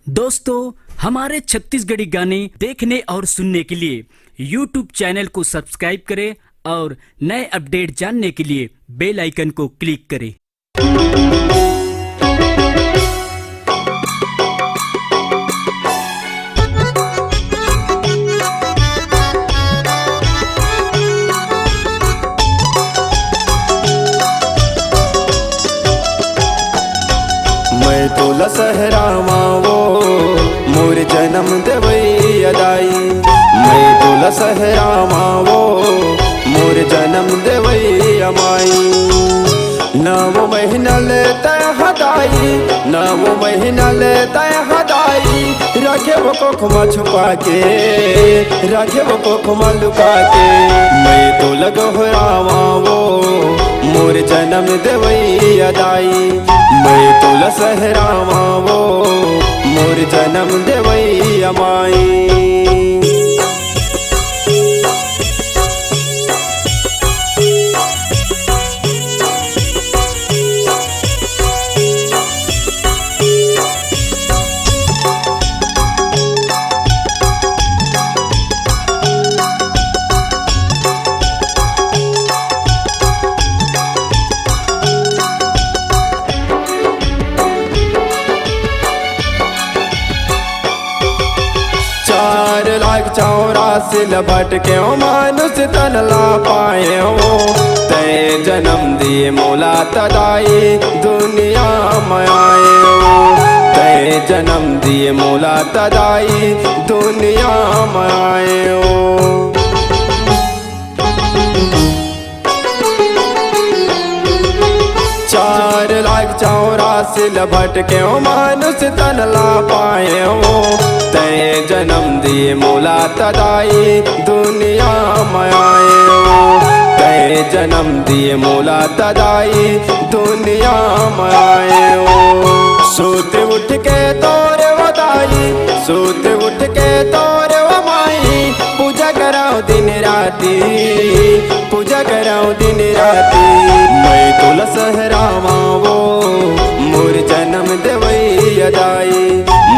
दोस्तों, हमारे छत्तीसगढ़ी गाने देखने और सुनने के लिए YouTube चैनल को सब्सक्राइब करें और नए अपडेट जानने के लिए बेल आइकन को क्लिक करें। मैं तोला सहरावा वो मोर जन्म देवई अदाई। मैं तोला सहरावा वो मोर जन्म देवई अमाई। नव महीना ले तय हदाई, नव महीना ले तय हदाई। रखे वो कोखमा छुपा के, रखे वो कोखमा लुका के। मैं तोला गोहरावा वो मोर जन्म देवई अदाई। मैं तोला सहरावा वो मोर जन्म देवई अमाई। चौरासी लपट के मानुष तन ला पाए हो। तय जन्म दिए मोला तदाई दुनिया में आए हो। तय जन्म दिए मोला तदाई दुनिया में आए हो। 4,84,000 लपट के मानुष तन ला पाए हो। तय जन्म दिए मोला तदाई दुनिया में आए हो। तय जन्म दिए मोला तदाई दुनिया में आए हो। सोत उठ के तोरे वदाई, सोत उठ के तोरे वमाई। पूजा कराओ दिन राती, पूजा कराओ दिन राती। मैं तोला सहरावा वो मोर जन्म देवई अदाई।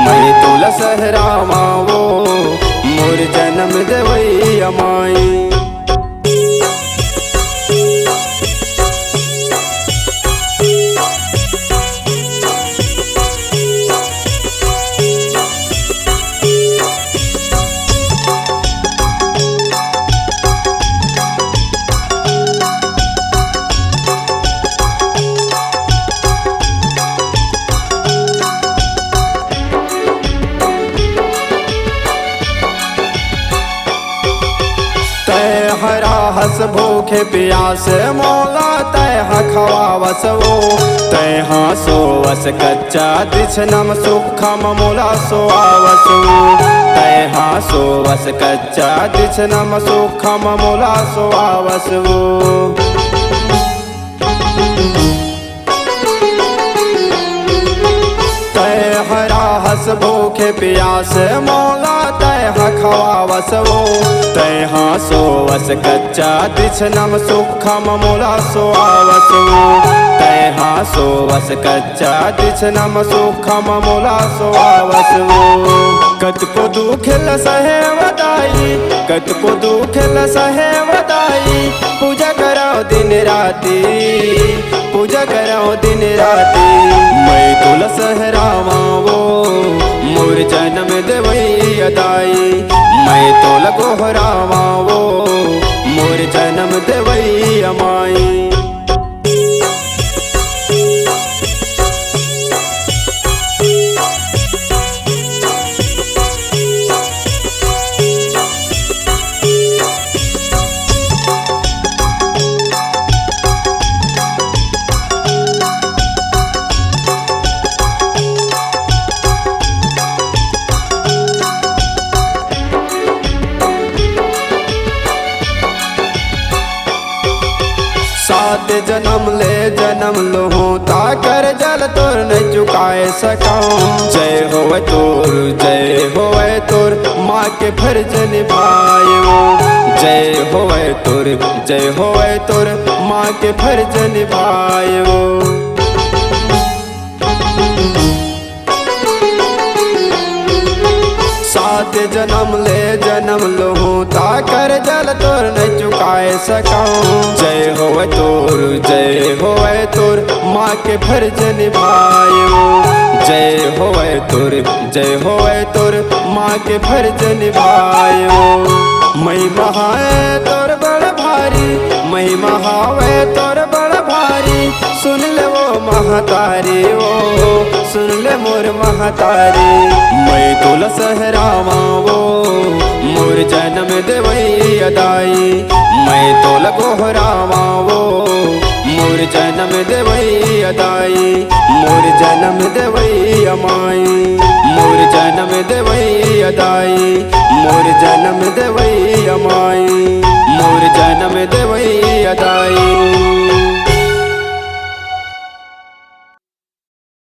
मैं तोला सहरावा वो मोर जन्म देवई अमाई। तय हरा हस भूखे प्यासे मोला तय खवावस वो। तय हाँ सोवस कच्चा दिछ नम सुखम मोला सोआवस वो। तय हाँ सोवस कच्चा दिछ नम सुखम मोला सोआवस वो। तय हरा हस भूखे प्यासे मोला तय खवावस वो। तय हाँ सोवस कच्चा दिछ नम सुखम मोला सोआवस वो। तय हाँ सोवस कच्चा दिछ नम सुखम मोला सोआवस वो। कत को दुख लसहे वदाई, कत को दुख लसहे वदाई। पूजा कराओ दिन राती, पूजा कराओ दिन राती। मैं तोला सहरावा वो मोर जन्म देवई अदाई। मैं तोला गोहरावा वो मोर जन्म देवई अमाई। सात जन्म ले जन्म लो ताकर जल तोर न चुकाए सकाऊं। जय होवे तोर, जय होवे तोर माँ के फर्ज निभायो। जय होवे तोर, जय होवे तोर माँ के फर्ज निभायो। साथ जन्म ले जन्म लहू ताकर जल तोर नहीं चुकाए सकूं। जय होवे तोर माँ के फर्ज निभायो। जय होवे तोर माँ के फर्ज निभायो। महिमा है तोर बड़ भारी, महिमा हावे तोर बड़ भारी। सुन ले वो महतारी, वो सुन ले मोर महतारी। मैं तुला सहरावा वो मोर जन्म देवई अदाई। मैं तोला गोहरावा वो मोर जन्म देवई अदाई। मोर जन्म देवई अमाई, मोर जन्म देवई अदाई। मोर जन्म देवई अमाई, मोर जन्म देवई अदाई।